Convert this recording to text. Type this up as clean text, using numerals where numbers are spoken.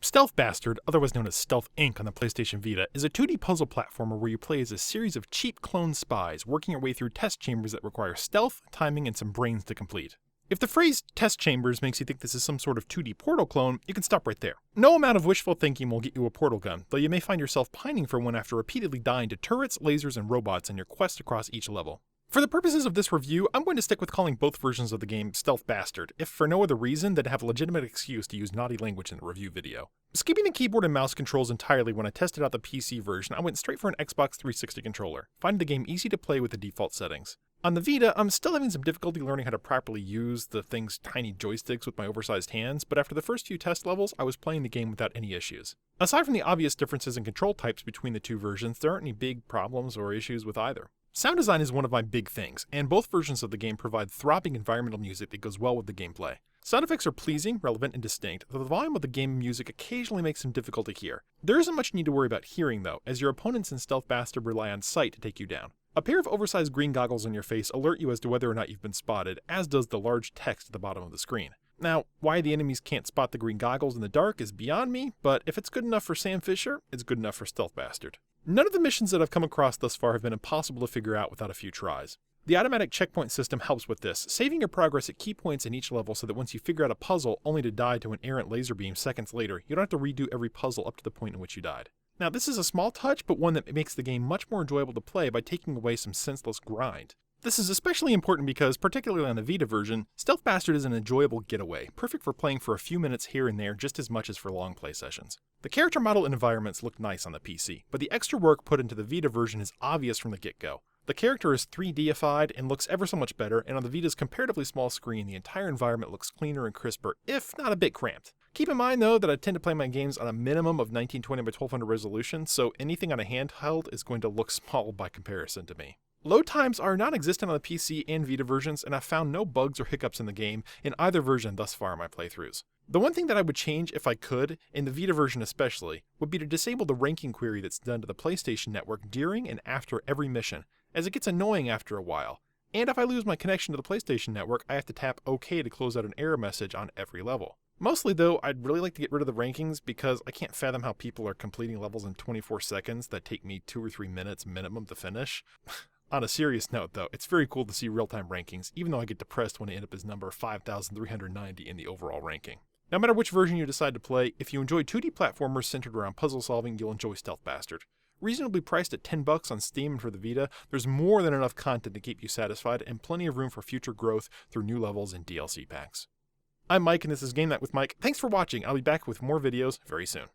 Stealth Bastard, otherwise known as Stealth Inc. on the PlayStation Vita, is a 2D puzzle platformer where you play as a series of cheap clone spies, working your way through test chambers that require stealth, timing, and some brains to complete. If the phrase test chambers makes you think this is some sort of 2D Portal clone, you can stop right there. No amount of wishful thinking will get you a portal gun, though you may find yourself pining for one after repeatedly dying to turrets, lasers, and robots in your quest across each level. For the purposes of this review, I'm going to stick with calling both versions of the game Stealth Bastard, if for no other reason than to have a legitimate excuse to use naughty language in the review video. Skipping the keyboard and mouse controls entirely when I tested out the PC version, I went straight for an Xbox 360 controller, finding the game easy to play with the default settings. On the Vita, I'm still having some difficulty learning how to properly use the thing's tiny joysticks with my oversized hands, but after the first few test levels, I was playing the game without any issues. Aside from the obvious differences in control types between the two versions, there aren't any big problems or issues with either. Sound design is one of my big things, and both versions of the game provide throbbing environmental music that goes well with the gameplay. Sound effects are pleasing, relevant, and distinct, though the volume of the game music occasionally makes them difficult to hear. There isn't much need to worry about hearing though, as your opponents in Stealth Bastard rely on sight to take you down. A pair of oversized green goggles on your face alert you as to whether or not you've been spotted, as does the large text at the bottom of the screen. Now, why the enemies can't spot the green goggles in the dark is beyond me, but if it's good enough for Sam Fisher, it's good enough for Stealth Bastard. None of the missions that I've come across thus far have been impossible to figure out without a few tries. The automatic checkpoint system helps with this, saving your progress at key points in each level so that once you figure out a puzzle only to die to an errant laser beam seconds later, you don't have to redo every puzzle up to the point in which you died. Now, this is a small touch, but one that makes the game much more enjoyable to play by taking away some senseless grind. This is especially important because, particularly on the Vita version, Stealth Bastard is an enjoyable getaway, perfect for playing for a few minutes here and there just as much as for long play sessions. The character model and environments look nice on the PC, but the extra work put into the Vita version is obvious from the get-go. The character is 3D-ified and looks ever so much better, and on the Vita's comparatively small screen, the entire environment looks cleaner and crisper, if not a bit cramped. Keep in mind though that I tend to play my games on a minimum of 1920 by 1200 resolution, so anything on a handheld is going to look small by comparison to me. Load times are non-existent on the PC and Vita versions, and I've found no bugs or hiccups in the game in either version thus far in my playthroughs. The one thing that I would change if I could, in the Vita version especially, would be to disable the ranking query that's done to the PlayStation Network during and after every mission, as it gets annoying after a while. And if I lose my connection to the PlayStation Network, I have to tap OK to close out an error message on every level. Mostly though, I'd really like to get rid of the rankings because I can't fathom how people are completing levels in 24 seconds that take me 2 or 3 minutes minimum to finish. On a serious note though, it's very cool to see real-time rankings, even though I get depressed when I end up as number 5,390 in the overall ranking. No matter which version you decide to play, if you enjoy 2D platformers centered around puzzle solving, you'll enjoy Stealth Bastard. Reasonably priced at $10 on Steam and for the Vita, there's more than enough content to keep you satisfied and plenty of room for future growth through new levels and DLC packs. I'm Mike and this is Game Night with Mike. Thanks for watching. I'll be back with more videos very soon.